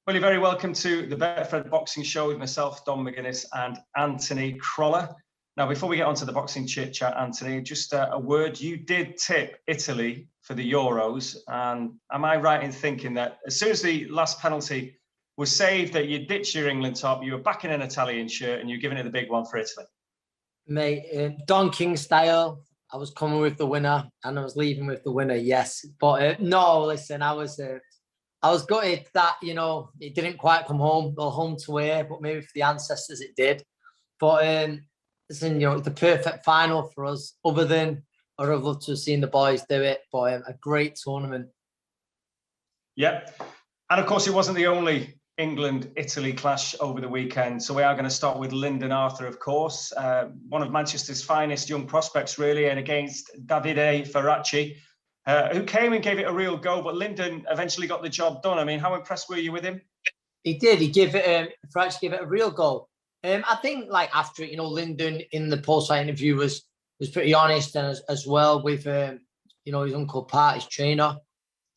Well, you're very welcome to the Betfred Boxing Show with myself, Don McGuinness, and Anthony Crolla. Now, before we get on to the boxing chit-chat, Anthony, just a word. You did tip Italy for the Euros, and am I right in thinking that as soon as the last penalty was saved, that you ditched your England top, you were back in an Italian shirt, and you're giving it the big one for Italy? Mate, Don King style, I was coming with the winner, and I was leaving with the winner, yes. But no, listen, I was gutted that, it didn't quite come home, or home to air, but maybe for the ancestors it did. But listen, the perfect final for us, other than I'd have loved to have seen the boys do it, but a great tournament. Yeah. And of course, it wasn't the only England-Italy clash over the weekend. So we are going to start with Lyndon Arthur, of course, one of Manchester's finest young prospects, really, and against Davide Ferracci, who came and gave it a real go, but Lyndon eventually got the job done. I mean, how impressed were you with him? He did. He gave it, Ferracci gave it a real go. I think, after it, Lyndon in the post-fight interview was pretty honest, and as well with, his uncle Pat, his trainer.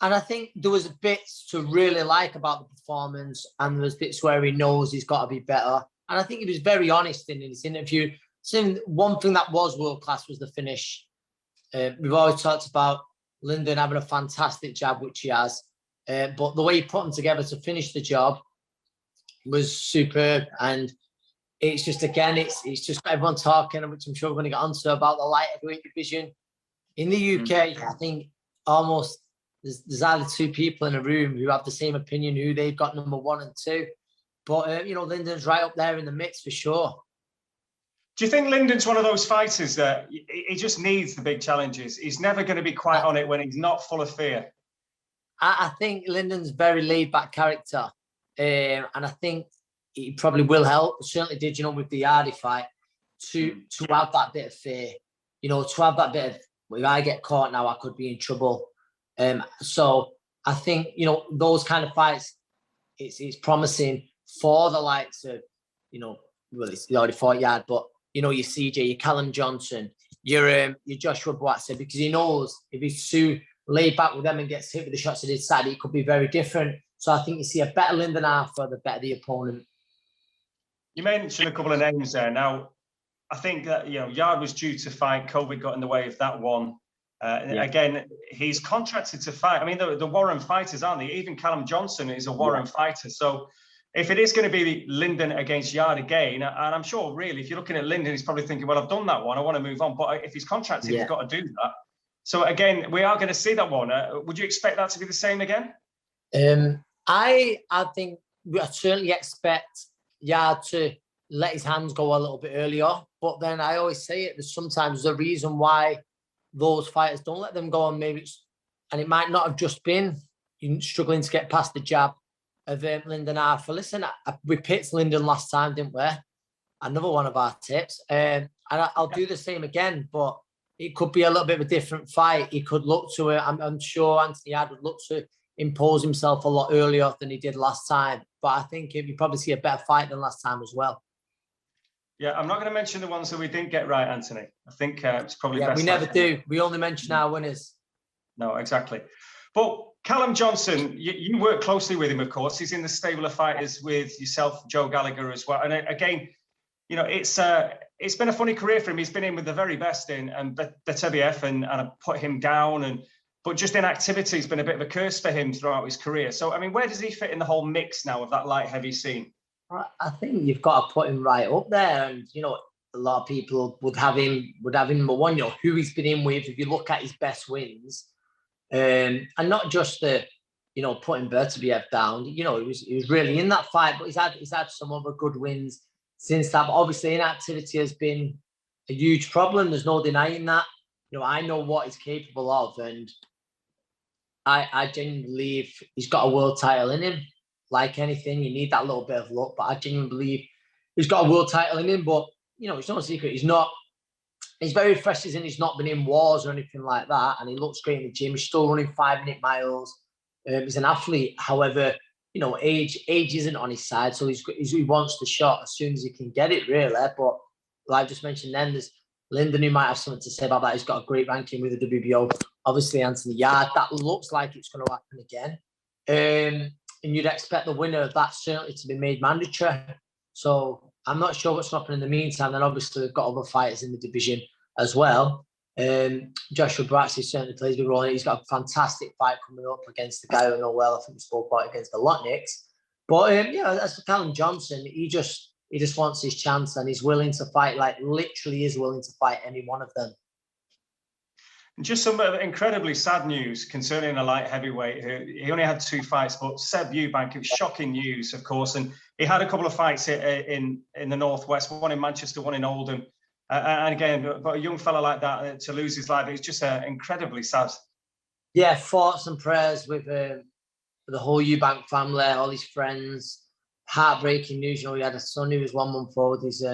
And I think there was bits to really like about the performance, and there was bits where he knows he's got to be better. And I think he was very honest in his interview. So one thing that was world-class was the finish. We've always talked about Lyndon having a fantastic jab, which he has. But the way he put them together to finish the job was superb. And it's just, again, it's just everyone talking, which I'm sure we're going to get onto, about the light heavyweight division. In the UK, I think almost there's either two people in a room who have the same opinion, who they've got number 1 and 2. But, Lyndon's right up there in the mix for sure. Do you think Lyndon's one of those fighters that he just needs the big challenges? He's never going to be quite on it when he's not full of fear. I think Lyndon's very laid-back character. And I think he probably will help. Certainly did, with the Hardy fight, to have that bit of fear. To have that bit of, if I get caught now, I could be in trouble. So I think, those kind of fights, it's promising for the likes of, well, he's already fought Yard, but, your CJ, your Callum Johnson, your Joshua Boatser, because he knows if he's too laid back with them and gets hit with the shots he did Saturday, it could be very different. So I think you see a better Lyndon Arthur, the better the opponent. You mentioned a couple of names there. Now, I think that, Yard was due to fight. COVID got in the way of that one. Again, he's contracted to fight. I mean, the Warren fighters, aren't they? Even Callum Johnson is a Warren fighter. So if it is going to be Lyndon against Yard again, and I'm sure, really, if you're looking at Lyndon, he's probably thinking, well, I've done that one. I want to move on. But if he's contracted, he's got to do that. So, again, we are going to see that one. Would you expect that to be the same again? I think I certainly expect Yard to let his hands go a little bit earlier. But then I always say it, there's sometimes a reason why those fighters don't let them go on. Maybe and it might not have just been struggling to get past the jab of Lyndon Arthur. Listen, we picked Lyndon last time, didn't we? Another one of our tips. And I'll do the same again, but it could be a little bit of a different fight. He could look to it. I'm sure Anthony Yard would look to impose himself a lot earlier than he did last time. But I think you probably see a better fight than last time as well. Yeah, I'm not going to mention the ones that we didn't get right, Anthony. I think it's probably best. We never do. We only mention our winners. No, exactly. But Callum Johnson, you work closely with him, of course. He's in the stable of fighters with yourself, Joe Gallagher, as well. And again, it's been a funny career for him. He's been in with the very best in Betebiev and I put him down. But just inactivity has been a bit of a curse for him throughout his career. So, I mean, where does he fit in the whole mix now of that light-heavy scene? I think you've got to put him right up there. And, a lot of people would have him number 1, who he's been in with. If you look at his best wins, and not just putting Betebiev down, he was really in that fight, but he's had some other good wins since that. But obviously, inactivity has been a huge problem. There's no denying that. I know what he's capable of, and I genuinely believe he's got a world title in him. Like anything, you need that little bit of luck, but I genuinely believe he's got a world title in him. But, it's no secret. He's very fresh, and he's not been in wars or anything like that. And he looks great in the gym. He's still running 5-minute miles. He's an athlete. However, age isn't on his side. So he wants the shot as soon as he can get it, really. But like I just mentioned then, there's Lyndon who might have something to say about that. He's got a great ranking with the WBO. Obviously, Anthony Yard. That looks like it's going to happen again. and you'd expect the winner of that certainly to be made mandatory. So I'm not sure what's happening in the meantime. Then obviously we've got other fighters in the division as well. Joshua Braxley certainly plays a role in it. He's got a fantastic fight coming up against the guy who I know well. I think we spoke about against the Lotnicks. But yeah, as for Callum Johnson, he just wants his chance, and he's willing to fight, like literally is willing to fight any one of them. Just some incredibly sad news concerning a light heavyweight who he only had 2 fights, but Seb Eubank, it was shocking news, of course, and he had a couple of fights in the Northwest, one in Manchester, one in Oldham. And again, but a young fella like that to lose his life, it's just incredibly sad. Yeah, thoughts and prayers with the whole Eubank family, all his friends. Heartbreaking news. You know, he had a son who was 1 month old. His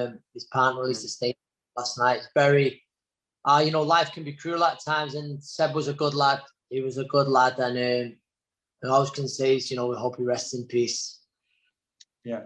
partner released a statement last night. It's very, you know, life can be cruel at times. And Seb was a good lad. He was a good lad, and all I was going to say is, you know, we hope he rests in peace. Yeah.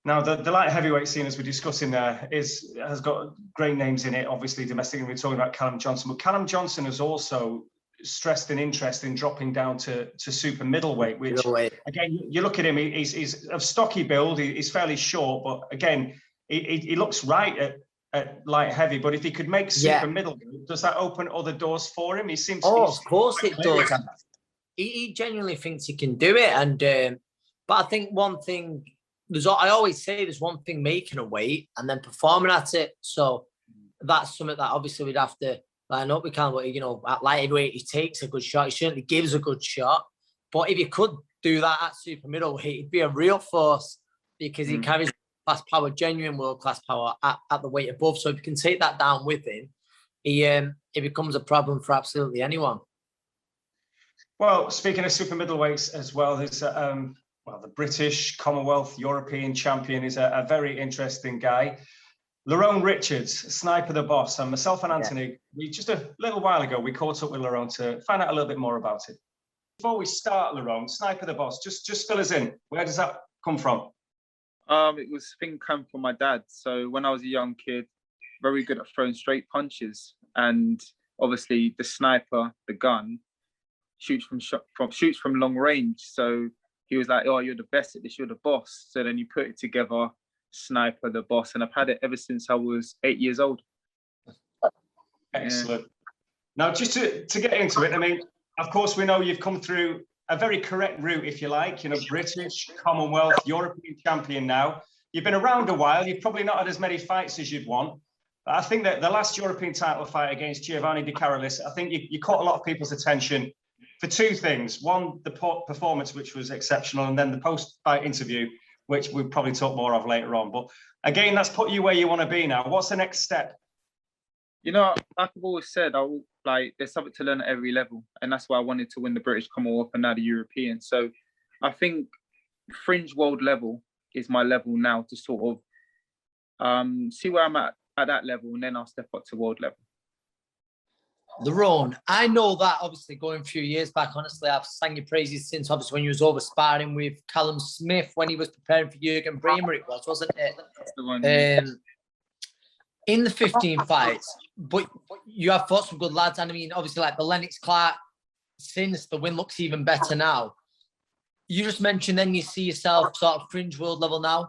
Now, the light heavyweight scene, as we're discussing there, has got great names in it. Obviously, domestically, we're talking about Callum Johnson. But Callum Johnson has also stressed an interest in dropping down to super middleweight, which, again, you look at him, he's of stocky build. He's fairly short, but again, he looks right at light heavy. But if he could make super middleweight, does that open other doors for him? He seems. Oh, of course it does. He genuinely thinks he can do it. And but I think one thing, I always say there's one thing making a weight and then performing at it. So that's something that obviously we'd have to line up. We can't, you know, at light heavyweight, he takes a good shot. He certainly gives a good shot. But if he could do that at super middleweight, he'd be a real force because he carries class power, genuine world-class power at the weight above. So if you can take that down with him, it becomes a problem for absolutely anyone. Well, speaking of super middleweights as well, there's well, the British, Commonwealth, European champion is a very interesting guy. Lerrone Richards, Sniper the Boss, and myself and Anthony, we just a little while ago, we caught up with Lerrone to find out a little bit more about it. Before we start, Lerrone, Sniper the Boss, just fill us in. Where does that come from? It was a thing come from my dad. So when I was a young kid, very good at throwing straight punches, and obviously the sniper, the gun, shoots from long range. So he was like, "Oh, you're the best at this. You're the boss." So then you put it together, Sniper the Boss, and I've had it ever since I was 8 years old. Excellent. Yeah. Now, just to get into it, I mean, of course, we know you've come through a very correct route, if you like. You know, British, Commonwealth, European champion. Now, you've been around a while. You've probably not had as many fights as you'd want. But I think that the last European title fight against Giovanni Di Carolis, I think you caught a lot of people's attention for 2 things. One, the performance, which was exceptional, and then the post-fight interview, which we'll probably talk more of later on. But again, that's put you where you want to be now. What's the next step? You know, like I've always said, there's something to learn at every level. And that's why I wanted to win the British Commonwealth and now the European. So I think fringe world level is my level now to sort of see where I'm at that level, and then I'll step up to world level. Lerrone, I know that obviously going a few years back, honestly, I've sang your praises since obviously when you was over sparring with Callum Smith when he was preparing for Jürgen Bremer, wasn't it? That's the one. In the 15 fights, but you have fought some good lads, and I mean, obviously like the Lennox Clark, since the win looks even better now. You just mentioned then you see yourself sort of fringe world level now.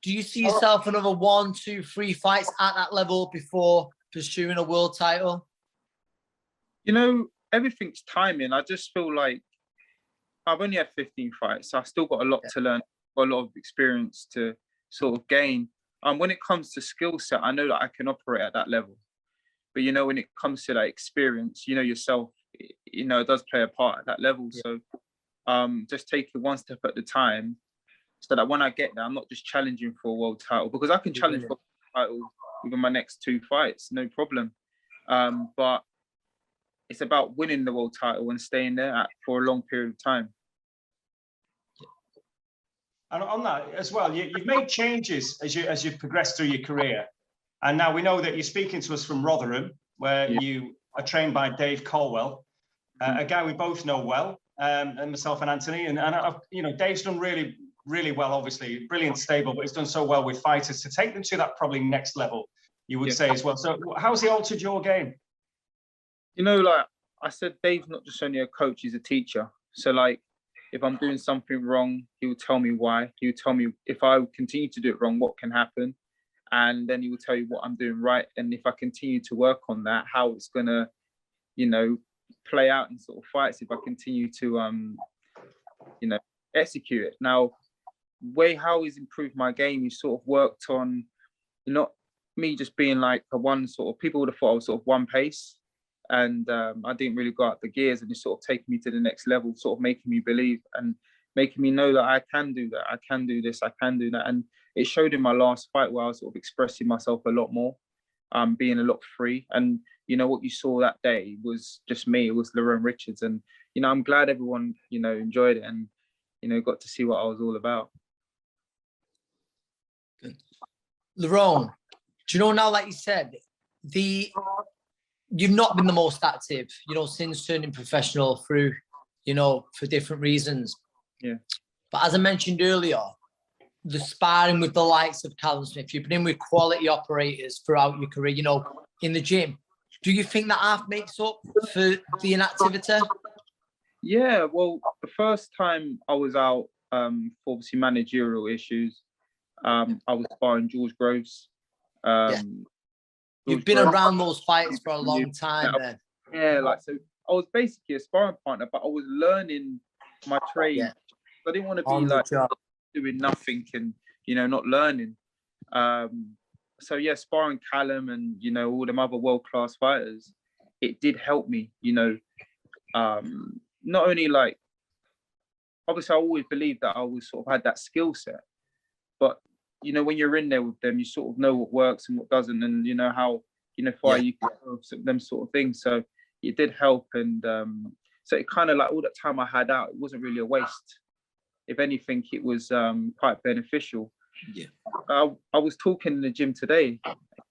Do you see yourself another 1, 2, 3 fights at that level before pursuing a world title? You know, everything's timing. I just feel like I've only had 15 fights, so I've still got a lot to learn, got a lot of experience to sort of gain. When it comes to skill set, I know that I can operate at that level. But, you know, when it comes to that experience, you know yourself, you know, it does play a part at that level. Yeah. So just take it one step at a time so that when I get there, I'm not just challenging for a world title, because I can challenge for a title within my next 2 fights, no problem. But it's about winning the world title and staying there for a long period of time. And on that as well, you've made changes as you've progressed through your career. And now we know that you're speaking to us from Rotherham, where you are trained by Dave Colwell, a guy we both know well, and myself and Anthony. And you know, Dave's done really, really well, obviously. Brilliant stable, but he's done so well with fighters to take them to that probably next level, you would say as well. So how's he altered your game? You know, like I said, Dave's not just only a coach, he's a teacher. So like, If I'm doing something wrong, he will tell me why. He will tell me if I continue to do it wrong, what can happen. And then he will tell you what I'm doing right. And if I continue to work on that, how it's going to, play out in sort of fights if I continue to, execute it. Now, how he's improved my game, he sort of worked on, not me just being like a one sort of, people would have thought I was sort of one pace. And I didn't really go out the gears, and it's sort of taking me to the next level, sort of making me believe and making me know that I can do that, I can do this, I can do that. And it showed in my last fight where I was sort of expressing myself a lot more, being a lot free. And, what you saw that day was just me, it was Lerrone Richards. And, I'm glad everyone, enjoyed it and, got to see what I was all about. Lerrone, do you know now, like you said, you've not been the most active, since turning professional through, for different reasons. Yeah. But as I mentioned earlier, the sparring with the likes of Callum Smith, you've been in with quality operators throughout your career, in the gym. Do you think that half makes up for the inactivity? Yeah, well, the first time I was out for obviously managerial issues, I was sparring George Groves. You've been around those fights for a long time then. Yeah, so I was basically a sparring partner, but I was learning my trade. Yeah. I didn't want to be doing nothing and, not learning. So yeah, sparring Callum and, all them other world-class fighters, it did help me, not only obviously I always believed that I was sort of had that skill set, but when you're in there with them, you sort of know what works and what doesn't, and how far you can go, them sort of things. So it did help, and so it kind of all that time I had out, it wasn't really a waste. If anything, it was quite beneficial. Yeah. I was talking in the gym today,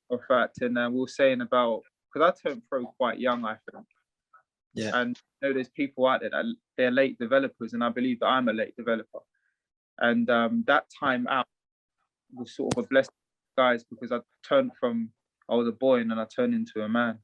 in fact, and we were saying about, because I turned pro quite young, I think. Yeah. And there's people out there that they're late developers, and I believe that I'm a late developer. And that time out was sort of a blessing, guys, because I was a boy and then I turned into a man.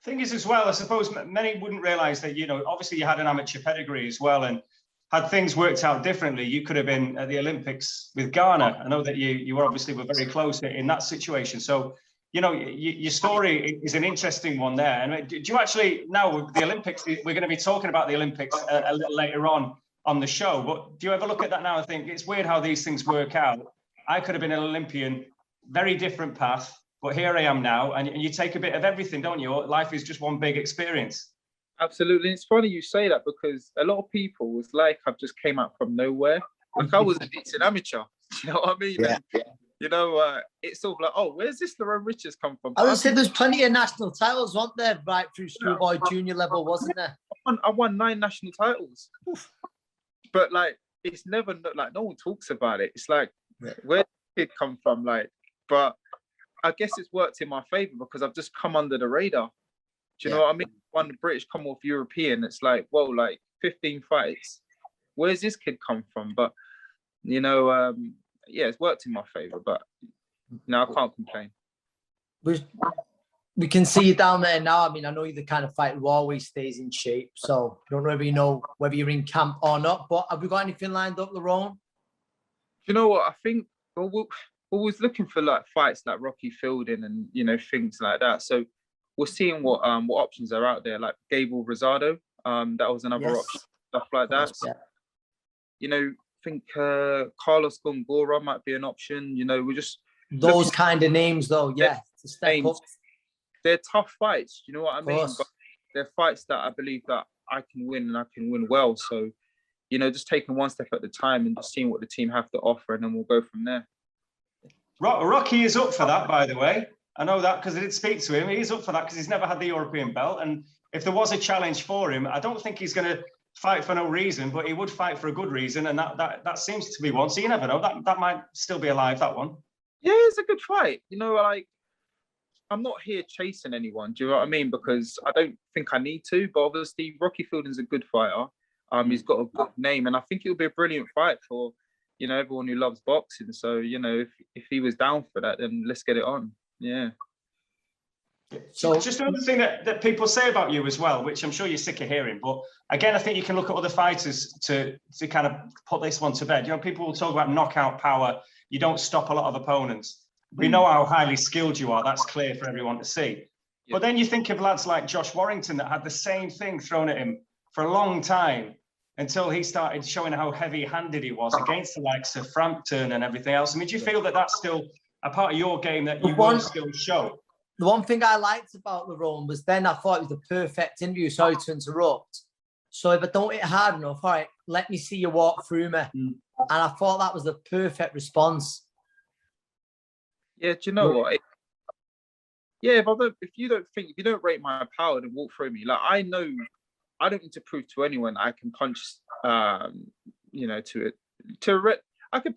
Thing is, as well, I suppose many wouldn't realise that, obviously you had an amateur pedigree as well, and had things worked out differently, you could have been at the Olympics with Ghana. I know that you were very close in that situation. So, your story is an interesting one there. And do you actually, now with the Olympics, we're going to be talking about the Olympics a little later on the show, but do you ever look at that now and think it's weird how these things work out? I could have been an Olympian, very different path, but here I am now. And you take a bit of everything, don't you? Life is just one big experience. Absolutely. It's funny you say that, because a lot of people was like, I've just came out from nowhere. Like I was a decent amateur. You know what I mean? Yeah. And, it's sort of like, oh, where's this Lerrone Richards come from? I would say there's plenty of national titles, weren't there? Right through schoolboy junior level, wasn't there? I won 9 national titles. But it's never no one talks about it. It's like, where did it come from? But I guess it's worked in my favor because I've just come under the radar. Do you know what I mean? Won the British Commonwealth European. It's 15 fights. Where's this kid come from? But it's worked in my favor. But I can't complain. We can see you down there now. I mean, I know you're the kind of fighter who always stays in shape. So I don't know whether you're in camp or not. But have we got anything lined up, Lerrone? You know what? I think we're always looking for fights like Rocky Fielding and things like that. So we're seeing what options are out there, like Gable Rosado. That was another option, stuff like that. I think Carlos Gongora might be an option. We're just those kind of names, though. Yeah, to step up. They're tough fights. You know what I mean? But they're fights that I believe that I can win, and I can win well. So, just taking one step at a time and just seeing what the team have to offer, and then we'll go from there. Rocky is up for that, by the way. I know that because I did speak to him. He's up for that because he's never had the European belt. And if there was a challenge for him, I don't think he's going to fight for no reason, but he would fight for a good reason. And that seems to be one. So you never know. That might still be alive, that one. Yeah, it's a good fight. I'm not here chasing anyone. Do you know what I mean? Because I don't think I need to. But obviously, Rocky Fielding's a good fighter. He's got a good name. And I think it'll be a brilliant fight for, everyone who loves boxing. So, if he was down for that, then let's get it on. Yeah. So just another thing that people say about you as well, which I'm sure you're sick of hearing, but again, I think you can look at other fighters to kind of put this one to bed. You know, people will talk about knockout power. You don't stop a lot of opponents. We know how highly skilled you are. That's clear for everyone to see. Yeah. But then you think of lads like Josh Warrington that had the same thing thrown at him for a long time until he started showing how heavy-handed he was against the likes of Frampton and everything else. I mean, do you feel that that's still a part of your game that you will still show? The one thing I liked about Lerrone was then I thought it was the perfect interview. Sorry to interrupt. So if I don't hit hard enough, all right, let me see you walk through me. And I thought that was the perfect response. Yeah, do you know what? Yeah, if you don't rate my power, then walk through me. Like, I know I don't need to prove to anyone I can punch. I can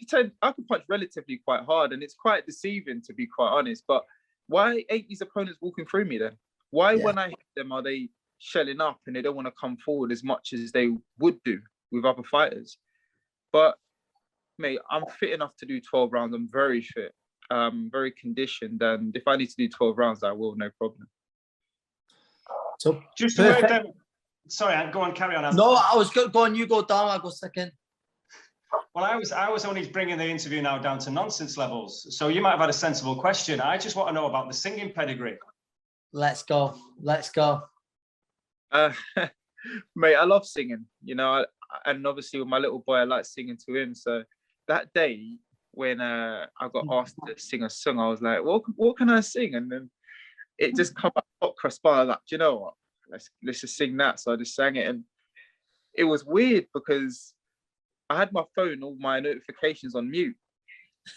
punch relatively quite hard, and it's quite deceiving, to be quite honest. But why ain't these opponents walking through me then? Why, when I hit them, are they shelling up and they don't want to come forward as much as they would do with other fighters? But mate, I'm fit enough to do 12 rounds. I'm very fit, very conditioned, and if I need to do 12 rounds, I will, no problem. So just a word then. Sorry, go on, carry on. No, I was go on. You go down. I'll go second. Well, I was only bringing the interview now down to nonsense levels. So you might have had a sensible question. I just want to know about the singing pedigree. Let's go. Let's go. Mate, I love singing, you know, and obviously with my little boy, I like singing to him. So that day when I got asked to sing a song, I was like, what can I sing? And then it just come up hot cross bar. I was like, do you know what? Let's just sing that. So I just sang it, and it was weird because I had my phone, all my notifications on mute.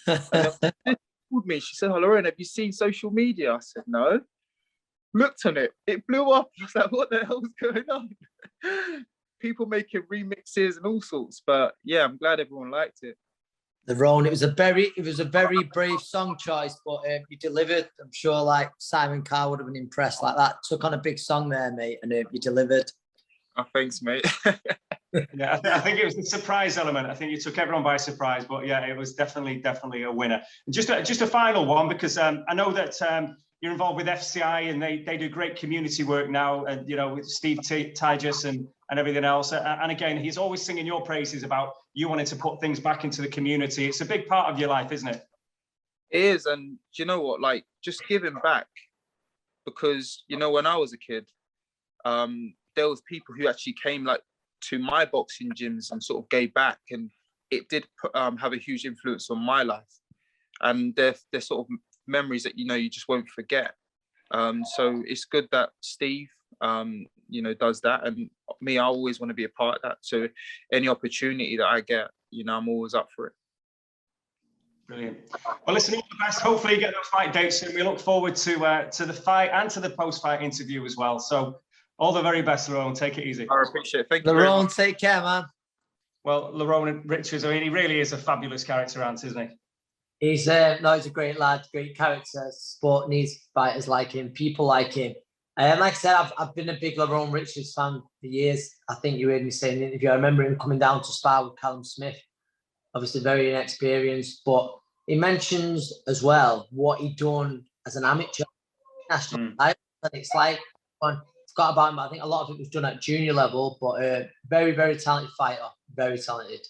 And then she called me. She said, "Oh, Lerrone, have you seen social media?" I said, "No." Looked on it. It blew up. I was like, "What the hell's going on?" People making remixes and all sorts. But yeah, I'm glad everyone liked it. Lerrone, it was a very brave song choice, but you delivered. I'm sure like Simon Carr would have been impressed like that. Took on a big song there, mate, and you delivered. Oh, thanks, mate. Yeah, I think it was the surprise element. I think you took everyone by surprise, but yeah, it was definitely a winner. And just a final one, because I know that you're involved with FCI and they do great community work now, and you know, with Steve Tigers and everything else. And again, he's always singing your praises about you wanting to put things back into the community. It's a big part of your life, isn't it? It is, and do you know what? Like, just giving back, because you know, when I was a kid, there was people who actually came like to my boxing gyms and sort of gave back, and it did have a huge influence on my life. And they're sort of memories that, you know, you just won't forget. So it's good that Steve, you know, does that, and me, I always want to be a part of that. So any opportunity that I get, you know, I'm always up for it. Brilliant. Well, listen, all the best. Hopefully you get those fight dates soon. We look forward to the fight and to the post-fight interview as well. So all the very best, Lerrone. Take it easy. I appreciate it. Thank you. Lerrone, take care, man. Well, Lerrone Richards, I mean, he really is a fabulous character, Ant, isn't he? He's he's a great lad, great character. Sport needs fighters like him, people like him. Like I said, I've been a big Lerrone Richards fan for years. I think you heard me say in the interview. I remember him coming down to spar with Callum Smith. Obviously very inexperienced, but he mentions as well what he'd done as an amateur national title. And it's like, got about him, but I think a lot of it was done at junior level, but very, very talented fighter, very talented.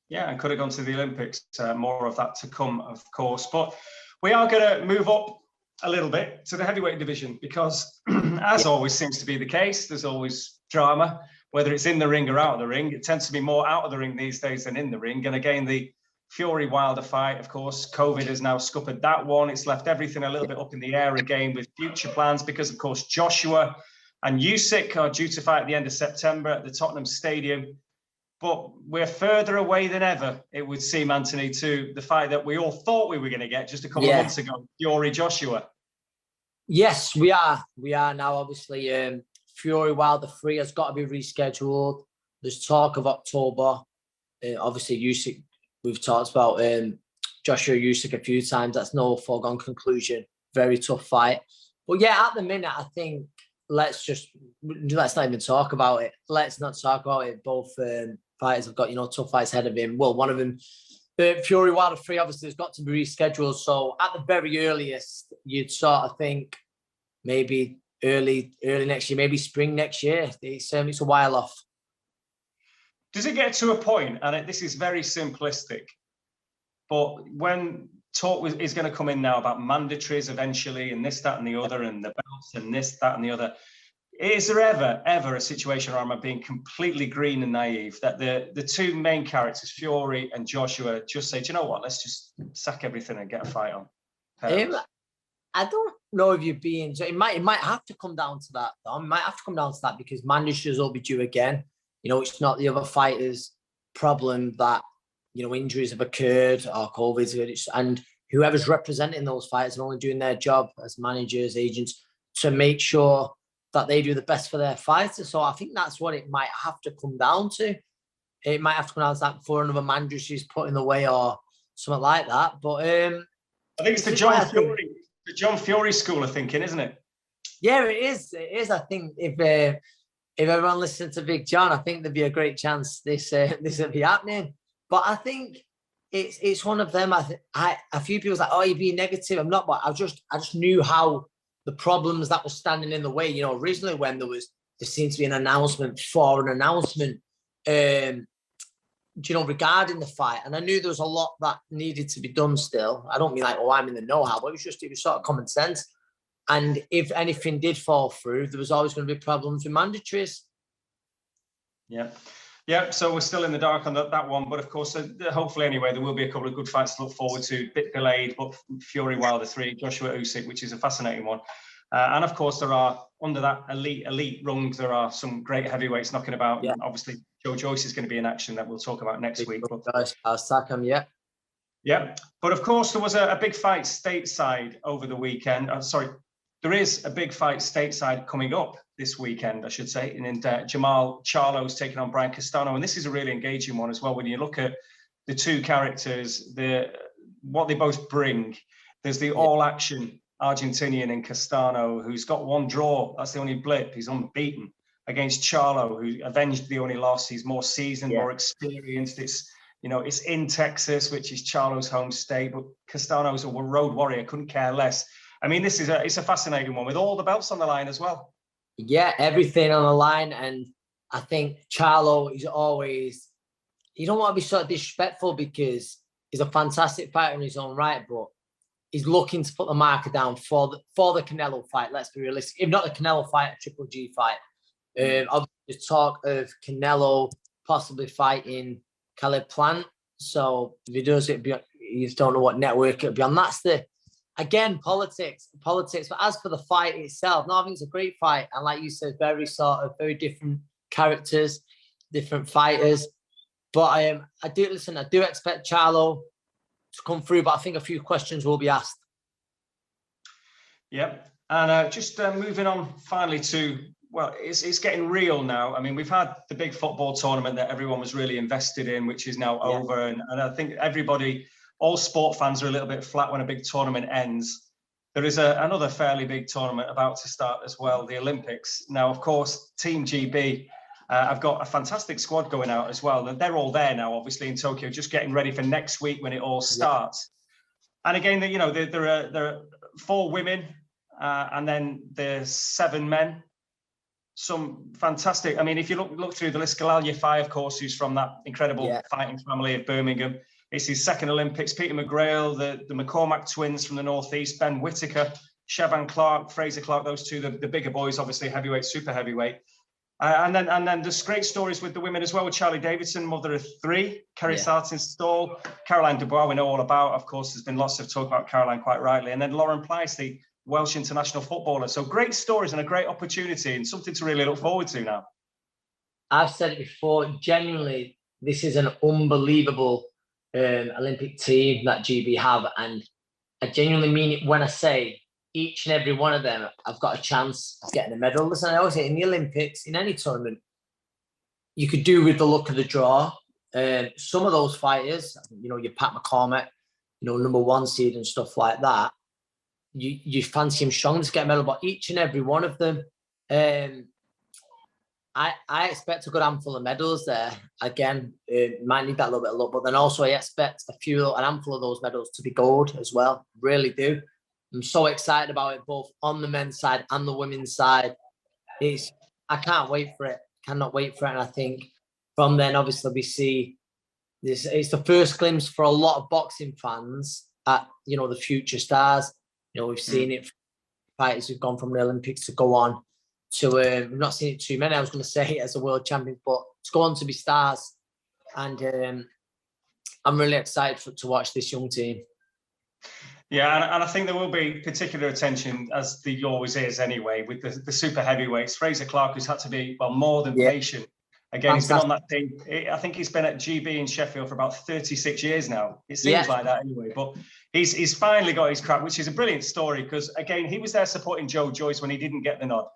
Yeah, and could have gone to the Olympics. More of that to come, of course. But we are going to move up a little bit to the heavyweight division because, as always seems to be the case, there's always drama, whether it's in the ring or out of the ring. It tends to be more out of the ring these days than in the ring. And again, the Fury-Wilder fight, of course, COVID has now scuppered that one. It's left everything a little bit up in the air again with future plans because, of course, Joshua and Usyk are due to fight at the end of September at the Tottenham Stadium. But we're further away than ever, it would seem, Anthony, to the fight that we all thought we were going to get just a couple of months ago, Fury-Joshua. Yes, we are. We are now, obviously. Fury-Wilder 3 has got to be rescheduled. There's talk of October. Obviously, Usyk, we've talked about Joshua Usyk a few times. That's no foregone conclusion. Very tough fight. But yeah, at the minute, I think let's not even talk about it. Let's not talk about it. Both fighters have got, you know, tough fights ahead of him. Well, one of them, Fury-Wilder 3, obviously has got to be rescheduled. So at the very earliest, you'd sort of think maybe early next year, maybe spring next year. It's a while off. Does it get to a point, and this is very simplistic, but when talk is going to come in now about mandatories eventually, and this, that, and the other, and the belts, and this, that, and the other, is there ever a situation where I'm being completely green and naive that the two main characters, Fury and Joshua, just say, do you know what, let's just sack everything and get a fight on? I don't know if you're being, so it might have to come down to that, though. It might have to come down to that because mandatories will be due again. You know, it's not the other fighters' problem that, you know, injuries have occurred or COVID, and whoever's representing those fighters are only doing their job as managers, agents, to make sure that they do the best for their fighters. So I think that's what it might have to come down to. It might have to come down to that before another mandatory is put in the way or something like that. But I think it's the John Fury school of thinking, isn't it? Yeah, it is. It is. I think if everyone listened to Big John, I think there'd be a great chance this would be happening. But I think it's one of them. A few people like, oh, you're being negative. I'm not, but I just knew how the problems that were standing in the way. You know, originally when there seemed to be an announcement for an announcement, you know, regarding the fight, and I knew there was a lot that needed to be done still. I don't mean like, oh, I'm in the know-how, but it was sort of common sense. And if anything did fall through, there was always going to be problems with mandatories. Yeah. So we're still in the dark on that one, but of course, hopefully anyway, there will be a couple of good fights to look forward to. Bit delayed, but Fury Wilder 3, Joshua Usyk, which is a fascinating one. And of course, there are under that elite rung, there are some great heavyweights knocking about. Yeah. And obviously, Joe Joyce is going to be in action that we'll talk about next week. I'll sack him, yeah. Yeah, but of course, there was a big fight stateside over the weekend. There is a big fight stateside coming up this weekend, I should say. And Jamal Charlo's taking on Brian Castano. And this is a really engaging one as well. When you look at the two characters, what they both bring, there's the all-action Argentinian in Castano, who's got one draw. That's the only blip. He's unbeaten against Charlo, who avenged the only loss. He's more seasoned, more experienced. It's in Texas, which is Charlo's home state, but Castano's a road warrior, couldn't care less. I mean, it's a fascinating one with all the belts on the line as well. Yeah, everything on the line. And I think Charlo is always, you don't want to be sort of disrespectful because he's a fantastic fighter in his own right, but he's looking to put the marker down for the Canelo fight. Let's be realistic. If not the Canelo fight, a Triple G fight. Obviously, there's talk of Canelo possibly fighting Caleb Plant. So if he does it, you just don't know what network it'll be on. That's again, politics. But as for the fight itself, no, I think it's a great fight. And like you said, very different characters, different fighters. But I do expect Charlo to come through, but I think a few questions will be asked. Yep. And just moving on finally to, well, it's getting real now. I mean, we've had the big football tournament that everyone was really invested in, which is now over. And I think all sport fans are a little bit flat when a big tournament ends. There is another fairly big tournament about to start as well, the Olympics. Now, of course, Team GB, I've got a fantastic squad going out as well. They're all there now, obviously, in Tokyo, just getting ready for next week when it all starts. Yeah. And again, there are 4 women and then there's 7 men. Some fantastic. I mean, if you look through the list, Galal Yafai, of course, who's from that incredible fighting family of Birmingham. It's his second Olympics. Peter McGrail, the McCormack twins from the Northeast, Ben Whittaker, Chevan Clark, Fraser Clark, those two, the bigger boys, obviously heavyweight, super heavyweight. And then there's great stories with the women as well, with Charlie Davidson, mother of 3, Kerry Sartin-Stall, Caroline Dubois, we know all about. Of course, there's been lots of talk about Caroline, quite rightly. And then Lauren Plyce, the Welsh international footballer. So great stories and a great opportunity and something to really look forward to now. I've said it before, genuinely, this is an unbelievable Olympic team that GB have. And I genuinely mean it when I say each and every one of them have got a chance of getting a medal. Listen, I always say in the Olympics, in any tournament, you could do with the luck of the draw. Some of those fighters, your Pat McCormack, number 1 seed and stuff like that, you fancy him strong to get a medal, but each and every one of them, I expect a good handful of medals there. Again, might need that little bit of luck, but then also I expect an handful of those medals to be gold as well. Really do. I'm so excited about it, both on the men's side and the women's side. I can't wait for it. Cannot wait for it. And I think from then, obviously, we see this. It's the first glimpse for a lot of boxing fans at, you know, the future stars. You know, we've seen it. Fighters who've gone from the Olympics to go on to, we've not seen it too many, I was going to say, as a world champion, but to go on to be stars. And I'm really excited to watch this young team. Yeah, and I think there will be particular attention, as there always is anyway, with the super heavyweights. Fraser Clark, who's had to be, well, more than patient. Again, he's been on that team. I think he's been at GB in Sheffield for about 36 years now. It seems like that anyway. But he's finally got his crack, which is a brilliant story because, again, he was there supporting Joe Joyce when he didn't get the nod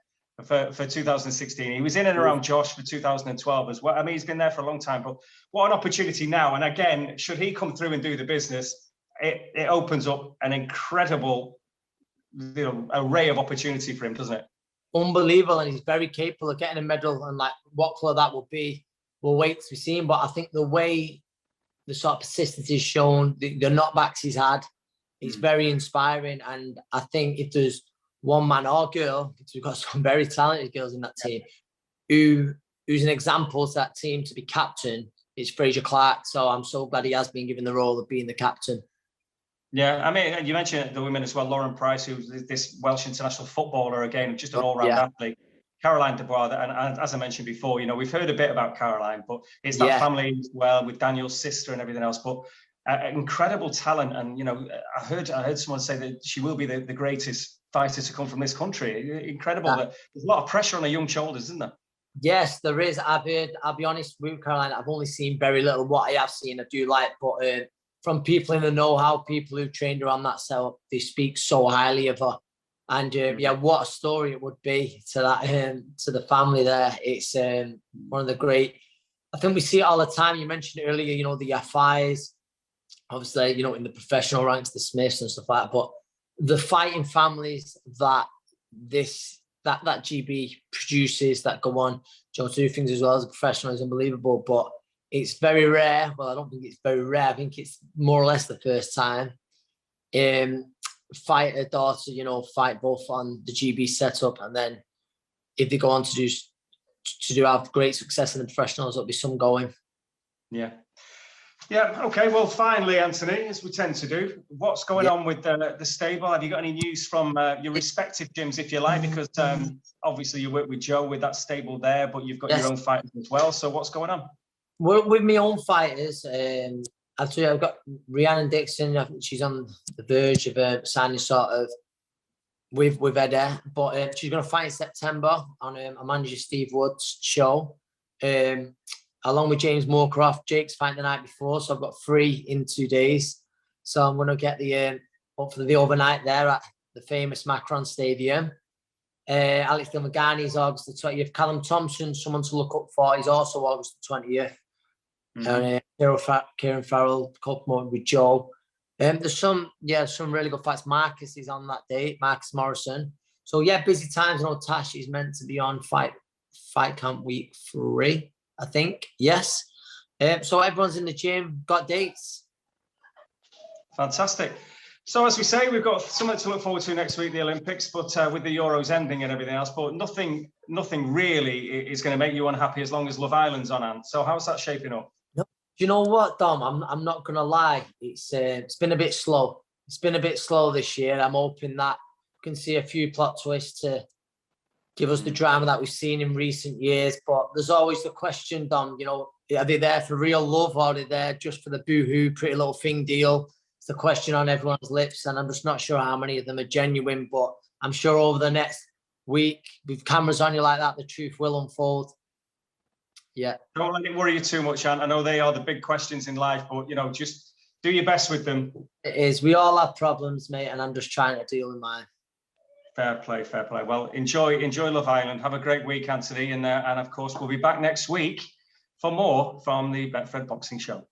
for 2016. He was in and around Josh for 2012 as well. I mean, he's been there for a long time. But what an opportunity now. And again, should he come through and do the business, it opens up an incredible, you know, array of opportunity for him, doesn't it? Unbelievable, and he's very capable of getting a medal, and like what colour that will be, we'll wait to be seen. But I think the way the sort of persistence is shown, the knockbacks he's had, is very inspiring. And I think if there's one man or girl, because we've got some very talented girls in that team, who's an example to that team to be captain, it's Fraser Clark. So I'm so glad he has been given the role of being the captain. Yeah, I mean, you mentioned the women as well. Lauren Price, who's this Welsh international footballer, again, just an all-round athlete. Caroline Dubois, and as I mentioned before, you know, we've heard a bit about Caroline, but it's that family as well with Daniel's sister and everything else. But incredible talent, and you know, I heard someone say that she will be the greatest fighter to come from this country. Incredible. There's a lot of pressure on the young shoulders, isn't there? Yes, there is. I'll be honest with Caroline, I've only seen very little. What I have seen, I do like, but from people in the know-how, people who trained her on that setup, they speak so highly of her. And what a story it would be to that to the family there. It's one of the great. I think we see it all the time. You mentioned earlier, you know, the FIs, obviously, you know, in the professional ranks, the Smiths and stuff like that. But the fighting families that that GB produces that go on, you know, to do things as well as a professional is unbelievable. But it's very rare. Well, I don't think it's very rare. I think it's more or less the first time. Fight a daughter, you know, fight both on the GB setup, and then if they go on to have great success in the professionals, there'll be some going. Yeah. Okay. Well, finally, Anthony, as we tend to do, what's going on with the stable? Have you got any news from your respective gyms, if you like? Because obviously you work with Joe with that stable there, but you've got your own fighters as well. So what's going on? With my own fighters, actually, I've got Rhiannon Dixon. I think she's on the verge of signing sort of with Eddie, but she's going to fight in September on a manager Steve Wood's show, along with James Moorcroft. Jake's fighting the night before, so I've got 3 in 2 days. So I'm going to get hopefully the overnight there at the famous Macron Stadium. Alex Dilmagani is August the 20th. Callum Thompson, someone to look up for, he's also August the 20th. Kieran Farrell, co-promoted with Joe. There's some really good fights. Marcus is on that date, Marcus Morrison. So busy times. I know Tash is meant to be on fight camp week 3, I think. Yes. So everyone's in the gym, got dates. Fantastic. So as we say, we've got something to look forward to next week, the Olympics, but with the Euros ending and everything else, but nothing really is going to make you unhappy as long as Love Island's on hand. So how's that shaping up? Do you know what, Dom? I'm not going to lie. It's been a bit slow. It's been a bit slow this year. I'm hoping that we can see a few plot twists to give us the drama that we've seen in recent years. But there's always the question, Dom, you know, are they there for real love or are they there just for the boo-hoo, pretty little thing deal? It's the question on everyone's lips, and I'm just not sure how many of them are genuine. But I'm sure over the next week, with cameras on you like that, the truth will unfold. Yeah. Don't let it worry you too much, Ant. I know they are the big questions in life, but, you know, just do your best with them. It is. We all have problems, mate, and I'm just trying to deal with mine. Fair play, fair play. Well, enjoy Love Island. Have a great week, Anthony. And of course, we'll be back next week for more from the Betfred Boxing Show.